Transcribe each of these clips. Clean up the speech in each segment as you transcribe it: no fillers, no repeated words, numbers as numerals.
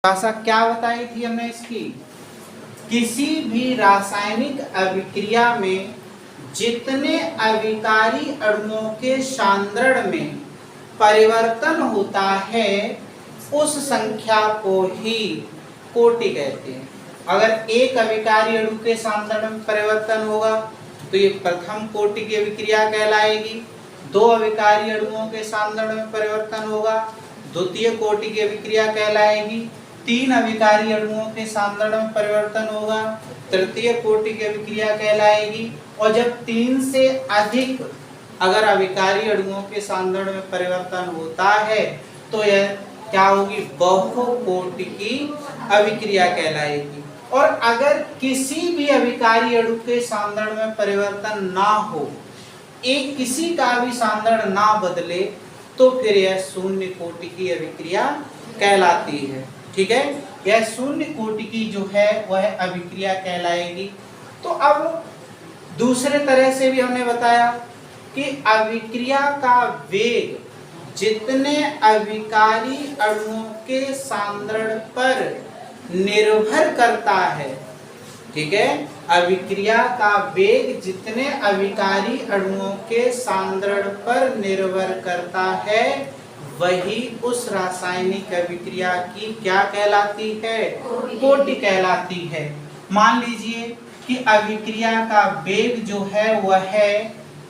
भाषा क्या बताई थी हमने इसकी? किसी भी रासायनिक अभिक्रिया में जितने अभिकारी अणुओं के सांद्रण में परिवर्तन होता है उस संख्या को ही कोटि कहते हैं। अगर एक अभिकारी अणु के सांद्रण में परिवर्तन होगा तो ये प्रथम कोटि की अभिक्रिया कहलाएगी। दो अभिकारी अणुओं के सांद्रण में परिवर्तन होगा, द्वितीय कोटि की अभिक्रिया कहलाएगी। तीन अभिकारी अणुओं के सांद्रण में परिवर्तन होगा, तृतीय कोटि की अभिक्रिया कहलाएगी। और जब तीन से अधिक अगर अभिकारी अणुओं के सांद्रण में परिवर्तन होता है तो यह क्या होगी? बहुकोटि की अभिक्रिया कहलाएगी। और अगर किसी भी अभिकारी अणु के सांद्रण में परिवर्तन ना हो, एक किसी का भी सांद्रण ना बदले, तो फिर यह शून्य कोटि की अभिक्रिया कहलाती है। ठीक है, यह शून्य कोटि की जो है वह अभिक्रिया कहलाएगी। तो अब दूसरे तरह से भी हमने बताया कि अभिक्रिया का वेग जितने अभिकारी अणुओं के सांद्रण पर निर्भर करता है, ठीक है, अभिक्रिया का वेग जितने अभिकारी अणुओं के सांद्रण पर निर्भर करता है वही उस रासायनिक अभिक्रिया की क्या कहलाती है? कोटि कहलाती है। मान लीजिए कि अभिक्रिया का वेग जो है वह है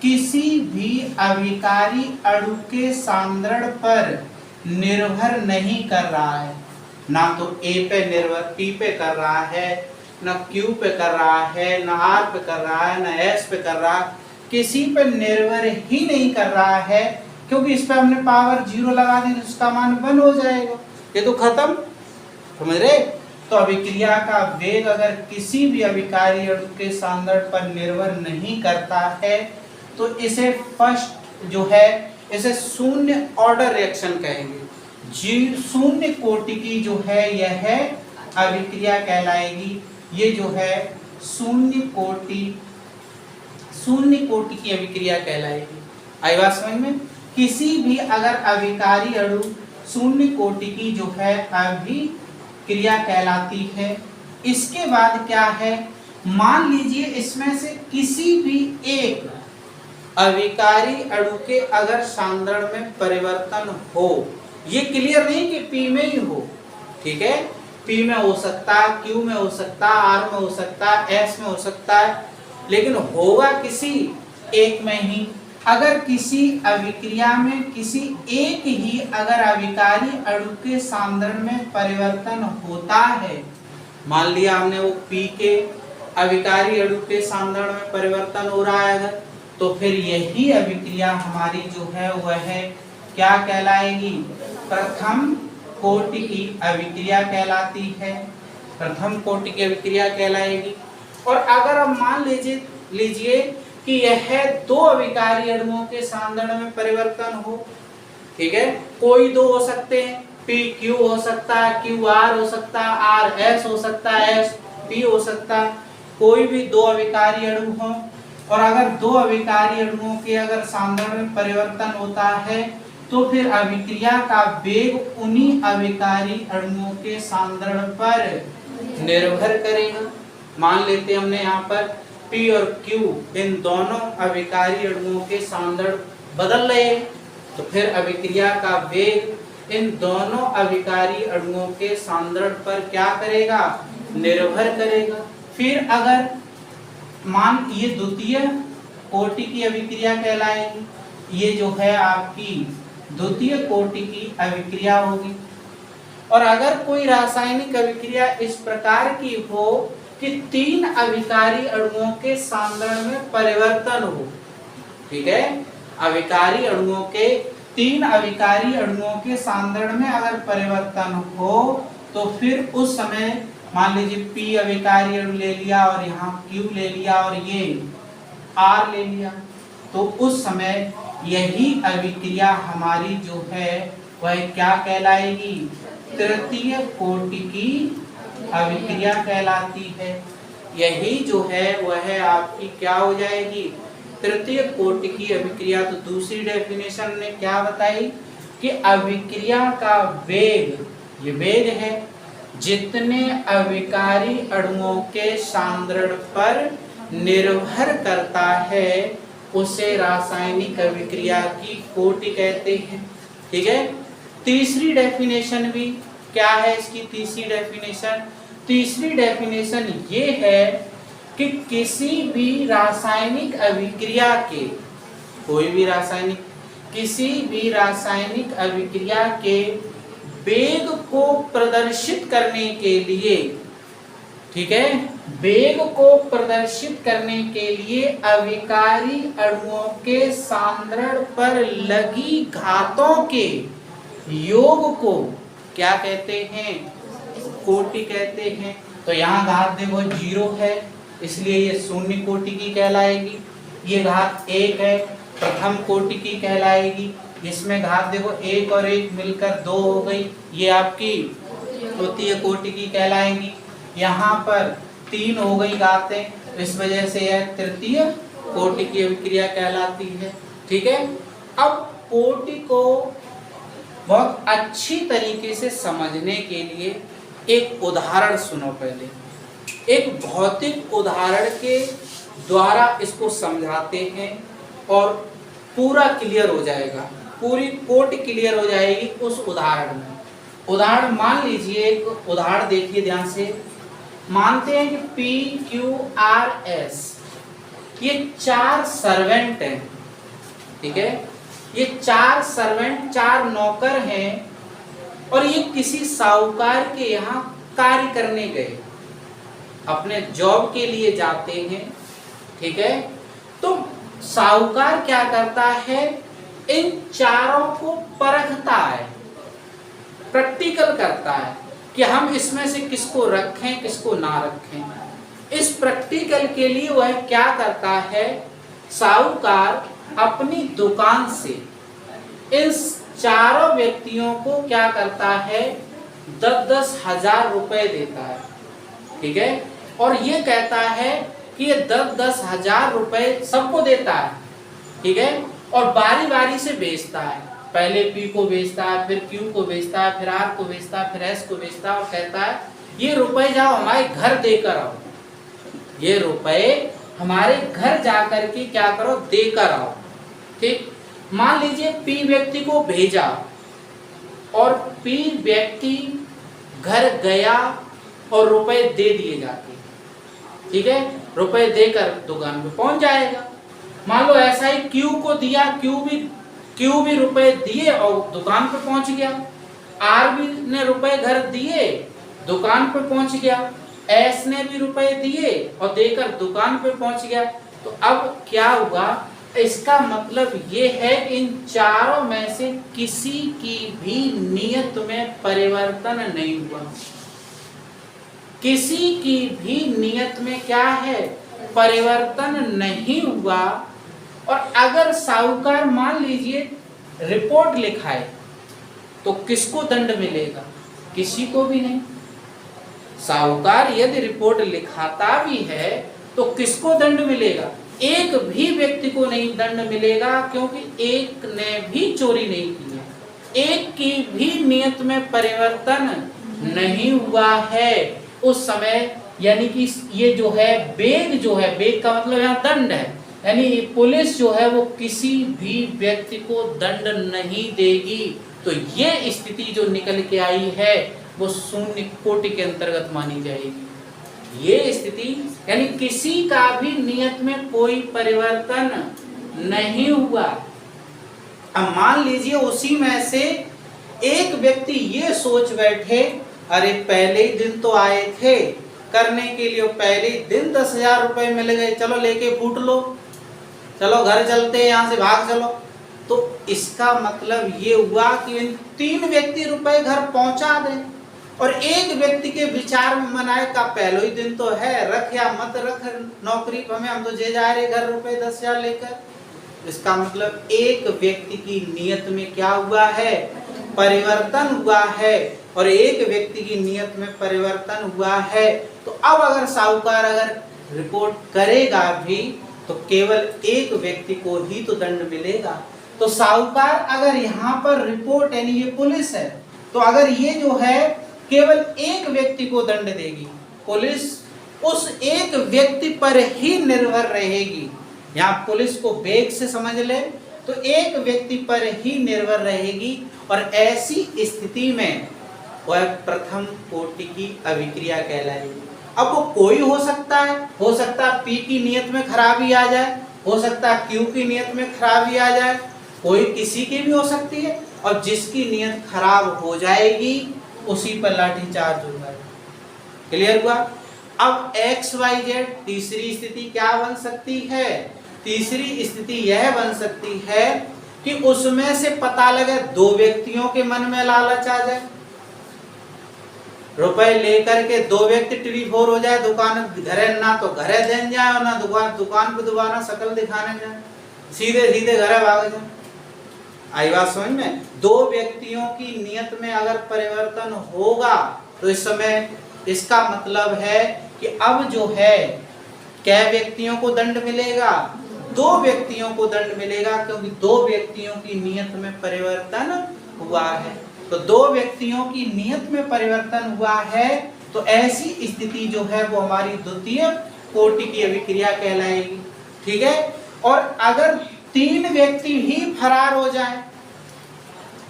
किसी भी अभिकारी अणु के सांद्रण पर निर्भर नहीं कर रहा है, ना तो A पे निर्भर P पे कर रहा है, ना Q पे कर रहा है, ना R पे कर रहा है, ना S पे कर रहा है, किसी पे निर्भर ही नहीं कर रहा है, क्योंकि इस पे हमने पावर 0 लगा दी तो उसका मान 1 हो जाएगा, ये तो खत्म। समझ रहे? तो अभिक्रिया का वेग अगर किसी भी अभिकारी अणु के सांद्रण पर निर्भर नहीं करता है तो इसे फर्स्ट जो है इसे शून्य ऑर्डर रिएक्शन कहेंगे। शून्य कोटि की जो है यह है अभिक्रिया कहलाएगी। ये जो है शून्य कोटि की अभिक्रिया कहलाएगी। आई बात समझ में? किसी भी अगर अभिकारी अणु शून्य कोटि की जो है अभिक्रिया कहलाती है। इसके बाद क्या है? मान लीजिए इसमें से किसी भी एक अभिकारी अणु के अगर सांद्रण में परिवर्तन हो, ये क्लियर नहीं कि P में ही हो, ठीक है, P में हो सकता है, Q में हो सकता है, R में हो सकता है, S में हो सकता है, लेकिन होगा किसी एक में ही। अगर किसी अभिक्रिया में किसी एक ही अगर अभिकारी अणु के सांद्रण में परिवर्तन होता है, मान लिया हमने वो P के अभिकारी अणु के सांद्रण में परिवर्तन हो रहा है अगर, तो फिर यही अभिक्रिया हमारी जो है वह है क्या कहलाएगी? प्रथम कोटि की अभिक्रिया कहलाती है। प्रथम कोटि की अभिक्रिया कहलाएगी। और अगर हम मान लीजिए कि यह दो अभिकारी अणुओं के सांद्रण में परिवर्तन हो, ठीक है, कोई दो हो सकते हैं, P Q हो सकता है, Q R हो सकता है, R S हो सकता है, S P हो सकता है, कोई भी दो अभिकारी अणु हो। और अगर दो अभिकारी अणुओं के अगर सांद्रण में परिवर्तन होता है तो फिर अभिक्रिया का वेग उन्हीं अभिकारी अणुओं के सांद्रण पर निर्भर करेगा। मान लेते हैं हमने यहाँ पर P और Q इन दोनों अभिकारी अणुओं के सांद्रण बदल रहे हैं, तो फिर अभिक्रिया का वेग इन दोनों अभिकारी अणुओं के सांद्रण पर क्या करेगा? निर्भर करेगा। फिर अगर मान ये द्वितीय कोटि की अभिक्रिया कहलाएगी। ये जो है आपकी द्वितीय कोटि की अभिक्रिया होगी। और अगर कोई रासायनिक अभिक्रिया इस प्रकार की हो कि तीन अभिकारी अणुओं के सांद्रण में परिवर्तन हो, ठीक है, अभिकारी अणुओं के तीन अभिकारी अणुओं के सांद्रण में अगर परिवर्तन हो तो फिर उस समय मान लीजिए P अभिकारी अणु ले लिया और यहाँ Q ले लिया और ये R ले लिया, तो उस समय यही अभिक्रिया हमारी जो है वह क्या कहलाएगी? तृतीय कोटि की अभिक्रिया कहलाती है। यही जो है वह आपकी क्या हो जाएगी? तृतीय कोटि की अभिक्रिया। तो दूसरी डेफिनेशन ने क्या बताई कि अभिक्रिया का वेग, ये वेग है, जितने अविकारी अणुओं के सांद्रण पर निर्भर करता है उसे रासायनिक अभिक्रिया की कोटि कहते हैं। ठीक है। तीसरी डेफिनेशन भी क्या है इसकी? तीसरी डेफिनेशन ये है कि किसी भी रासायनिक अभिक्रिया के किसी भी रासायनिक अभिक्रिया के वेग को प्रदर्शित करने के लिए, ठीक है, वेग को प्रदर्शित करने के लिए अविकारी अणुओं के सांद्रण पर लगी घातों के योग को क्या कहते हैं? कोटि कहते हैं। तो यहाँ घात देखो 0 है, इसलिए ये शून्य कोटि की कहलाएगी। ये घात 1 है, प्रथम कोटि की कहलाएगी। इसमें घात देखो 1 और 1 मिलकर 2 हो गई, ये आपकी तृतीय कोटि की कहलाएगी। यहाँ पर 3 हो गई घातें, इस वजह से यह तृतीय कोटि की अभिक्रिया कहलाती है। ठीक है। अब कोटि को बहुत अच्छी तरीके से समझने के लिए एक उदाहरण सुनो। पहले एक भौतिक उदाहरण के द्वारा इसको समझाते हैं और पूरा क्लियर हो जाएगा, पूरी कोटि क्लियर हो जाएगी उस उदाहरण में। उदाहरण मान लीजिए, एक उदाहरण देखिए ध्यान से। मानते हैं कि PQRS ये 4 सर्वेंट हैं। ठीक है। ये 4 सर्वेंट, 4 नौकर हैं और ये किसी साहूकार के यहाँ कार्य करने गए, अपने जॉब के लिए जाते हैं। ठीक है। तो साहूकार क्या करता है? इन चारों को परखता है, प्रैक्टिकल करता है कि हम इसमें से किसको रखें किसको ना रखें। इस प्रैक्टिकल के लिए वह क्या करता है? साहूकार अपनी दुकान से इस चारों व्यक्तियों को क्या करता है? 10-10 हजार रुपए देता है। ठीक है। और ये कहता है कि ये 10-10 हजार रुपए सबको देता है। ठीक है। और बारी बारी से बेचता है, पहले P को बेचता है, फिर Q को बेचता है, फिर R को बेचता है, फिर S को बेचता है और कहता है ये रुपए जाओ हमारे घर देकर आओ, ये रुपए हमारे घर जाकर के क्या करो? देकर आओ। ठीक। मान लीजिए P व्यक्ति को भेजा और P व्यक्ति घर गया और रुपए दे दिए जाके। ठीक है। रुपए देकर दुकान पे पहुंच जाएगा। मान लो ऐसा ही Q को दिया, Q भी रुपए दिए और दुकान पे पहुंच गया। R भी ने रुपए घर दिए, दुकान पे पहुंच गया। S ने भी रुपए दिए और देकर दुकान पे पहुंच गया। तो अब क्या हुआ? इसका मतलब ये है इन चारों में से किसी की भी नियत में परिवर्तन नहीं हुआ। किसी की भी नियत में क्या है? परिवर्तन नहीं हुआ। और अगर साहूकार मान लीजिए रिपोर्ट लिखाए तो किसको दंड मिलेगा? किसी को भी नहीं। साहूकार यदि रिपोर्ट लिखाता भी है तो किसको दंड मिलेगा? एक भी व्यक्ति को नहीं दंड मिलेगा, क्योंकि एक ने भी चोरी नहीं की है, एक की भी नियत में परिवर्तन नहीं हुआ है उस समय। यानी कि ये जो है वेग, जो है वेग का मतलब यहाँ दंड है, यानी पुलिस जो है वो किसी भी व्यक्ति को दंड नहीं देगी। तो ये स्थिति जो निकल के आई है वो शून्य कोटि के अंतर्गत मानी जाएगी। ये स्थिति यानी किसी का भी नियत में कोई परिवर्तन नहीं हुआ। अब मान लीजिए उसी में से एक व्यक्ति ये सोच बैठे, अरे पहले ही दिन तो आए थे करने के लिए, पहले ही दिन 10,000 रुपए मिल गए, चलो लेके फूट लो, चलो घर चलते हैं, यहाँ से भाग चलो। तो इसका मतलब ये हुआ कि इन 3 व्यक्ति रुपए घर पहुंचा दें और एक व्यक्ति के विचार में मनाए का पहले ही दिन तो है, रख या मत रख नौकरी हमें, हम तो जे जा रहे घर रुपए 10,000 लेकर। इसका मतलब एक व्यक्ति की नियत में क्या हुआ है? परिवर्तन हुआ है। और एक व्यक्ति की नियत में परिवर्तन हुआ है तो अब अगर साहूकार अगर रिपोर्ट करेगा भी तो केवल एक व्यक्ति को ही तो दंड मिलेगा। तो साहूकार अगर यहाँ पर रिपोर्ट, यानी ये पुलिस है, तो अगर ये जो है केवल एक व्यक्ति को दंड देगी। पुलिस उस एक व्यक्ति पर ही निर्भर रहेगी। यहाँ पुलिस को बेग से समझ ले तो एक व्यक्ति पर ही निर्भर रहेगी, और ऐसी स्थिति में वह प्रथम कोटि की अभिक्रिया कहलाएगी। अब वो कोई हो सकता है, पी की नियत में खराबी आ जाए, हो सकता है क्यू की नियत में खराबी आ जाए, कोई किसी की भी हो सकती है, और जिसकी नियत खराब हो जाएगी उसी पर लाठीचार्ज होगा। क्लियर हुआ? अब XYZ तीसरी स्थिति क्या बन सकती है? तीसरी स्थिति यह बन सकती है कि उसमें से पता लगे दो व्यक्तियों के मन में लालच आ जाए, रुपए लेकर के दो व्यक्ति टेलीफोन हो जाए, दुकान घरे ना तो घरे देन जाए और ना दुकान पे दोबारा शकल दिखाने जाए, सीधे सीधे घरे भाग जाए। आई बात समझ में? दो व्यक्तियों की नियत में अगर परिवर्तन होगा तो इस समय इसका मतलब है कि अब जो है क्या व्यक्तियों को दंड मिलेगा? दो व्यक्तियों को दंड मिलेगा, क्योंकि दो व्यक्तियों की नियत में परिवर्तन हुआ है। तो दो व्यक्तियों की नियत में परिवर्तन हुआ है, तो ऐसी स्थिति जो है वो हमारी द्वितीय कोटि की अभिक्रिया कहलाएगी। ठीक है? और अगर तीन व्यक्ति ही फरार हो जाए,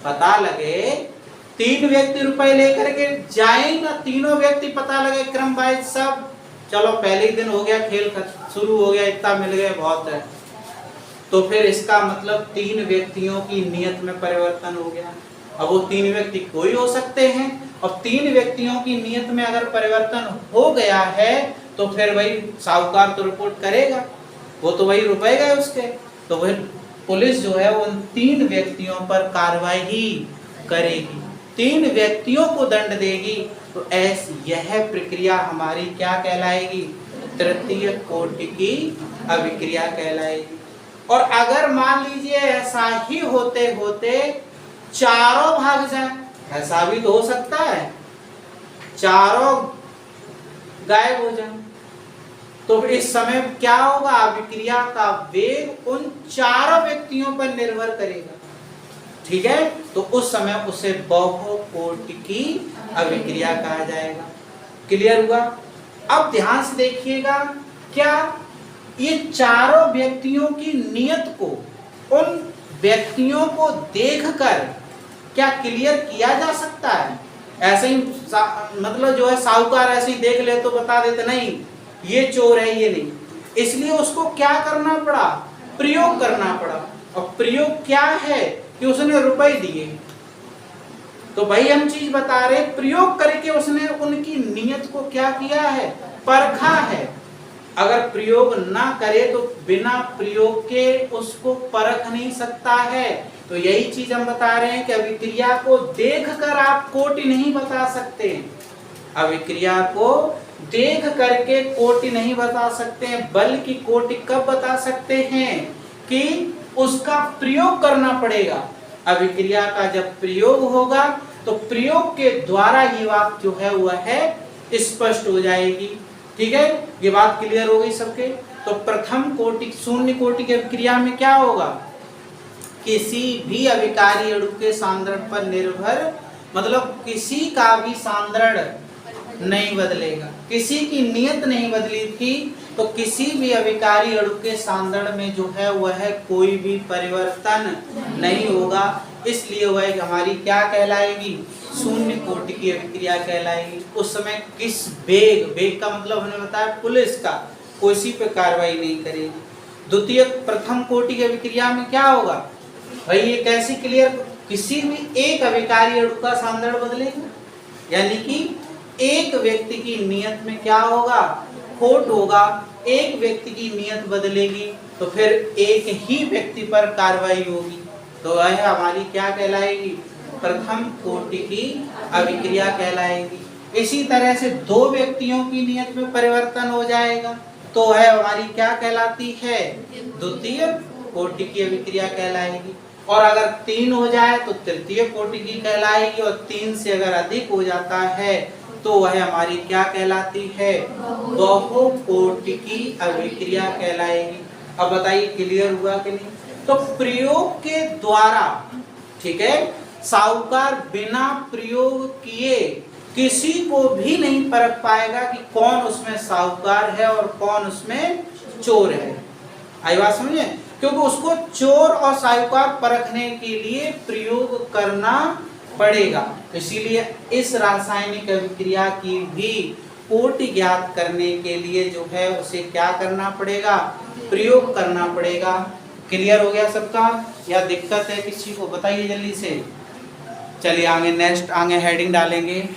पता लगे तीन व्यक्ति रुपए लेकर के जाए ना, तीनों व्यक्ति पता लगे क्रम वाइज सब, चलो पहले ही दिन हो गया, खेल शुरू हो गया, इतना मिल गया बहुत है, तो फिर इसका मतलब तीन व्यक्तियों की नियत में परिवर्तन हो गया। अब वो तीन व्यक्ति कोई हो सकते हैं, और तीन व्यक्तियों की नियत में अगर परिवर्तन हो गया है तो फिर वही साहूकार तो रिपोर्ट करेगा, वो तो वही रुपए गए उसके, तो वही पुलिस जो है उन तीन व्यक्तियों पर कार्रवाई करेगी, तीन व्यक्तियों को दंड देगी। तो यह प्रक्रिया हमारी क्या कहलाएगी? तृतीय कोटि की अभिक्रिया कहलाएगी। और अगर मान लीजिए ऐसा ही होते होते चारों भाग जाए, ऐसा भी तो हो सकता है, चारों गायब हो जाए, तो इस समय क्या होगा? अभिक्रिया का वेग उन चारों व्यक्तियों पर निर्भर करेगा। ठीक है? तो उस समय उसे बहुकोटि की अभिक्रिया कहा जाएगा। क्लियर हुआ? अब ध्यान से देखिएगा, क्या ये चारों व्यक्तियों की नियत को उन व्यक्तियों को देखकर क्या क्लियर किया जा सकता है? ऐसे ही मतलब जो है साहूकार ऐसे ही देख ले तो बता देते नहीं ये चोर है, ये नहीं, इसलिए उसको क्या करना पड़ा? प्रयोग करना पड़ा। और प्रयोग क्या है कि उसने रुपए दिए, तो भाई हम चीज बता रहे, प्रयोग करके उसने उनकी नियत को क्या किया है? परखा है। अगर प्रयोग ना करे तो बिना प्रयोग के उसको परख नहीं सकता है। तो यही चीज हम बता रहे हैं कि अभिक्रिया को देखकर आप कोटि नहीं बता सकते, अभिक्रिया को देख करके कोटि नहीं बता सकते हैं, बल्कि कोटि कब बता सकते हैं? कि उसका प्रयोग करना पड़ेगा। अभिक्रिया का जब प्रयोग होगा तो प्रयोग के द्वारा ये बात जो है वह है स्पष्ट हो जाएगी। ठीक है? ये बात क्लियर हो गई सबके? तो प्रथम कोटि शून्य कोटि की अभिक्रिया में क्या होगा? किसी भी अभिकारी अणु के सांद्रण पर निर्भर, मतलब किसी का भी सांद्रण नहीं बदलेगा, किसी की नियत नहीं बदली थी, तो किसी भी अभिकारी अणु के सांद्रण में जो है वह कोई भी परिवर्तन नहीं होगा, इसलिए वह हमारी क्या कहलाएगी? शून्य कोटि की अभिक्रिया कहलाएगी। उस समय किस वेग का मतलब हमने बताया पुलिस का, किसी पे कार्रवाई नहीं करेगी। द्वितीय प्रथम कोटि की अभिक्रिया में क्या होगा भाई? ये कैसे क्लियर? किसी भी एक अभिकारी अणु का सांद्रण बदलेगा, यानी कि एक व्यक्ति की नियत में क्या होगा? खोट होगा। एक व्यक्ति की नियत बदलेगी तो फिर एक ही व्यक्ति पर कार्रवाई होगी, तो वह हमारी क्या कहलाएगी? प्रथम कोटि की अभिक्रिया कहलाएगी। इसी तरह से दो व्यक्तियों की नियत में परिवर्तन हो जाएगा तो वह हमारी क्या कहलाती है? द्वितीय कोटि की अभिक्रिया कहलाएगी। और अगर तीन हो जाए तो तृतीय कोटि की कहलाएगी, और तीन से अगर अधिक हो जाता है तो वह हमारी क्या कहलाती है? बहुकोटि की अभिक्रिया कहलाएगी। अब बताइए क्लियर हुआ कि नहीं? तो प्रयोग के द्वारा, ठीक है, साहूकार बिना प्रयोग किए किसी को भी नहीं परख पाएगा कि कौन उसमें साहूकार है और कौन उसमें चोर है। आई बात समझे? क्योंकि उसको चोर और साहूकार परखने के लिए प्रयोग करना पड़ेगा। इसीलिए इस रासायनिक अभिक्रिया की भी कोटि ज्ञात करने के लिए जो है उसे क्या करना पड़ेगा, प्रयोग करना पड़ेगा। क्लियर हो गया सबका, या दिक्कत है किसी को बताइए जल्दी से। चलिए आगे नेक्स्ट, आगे हेडिंग डालेंगे।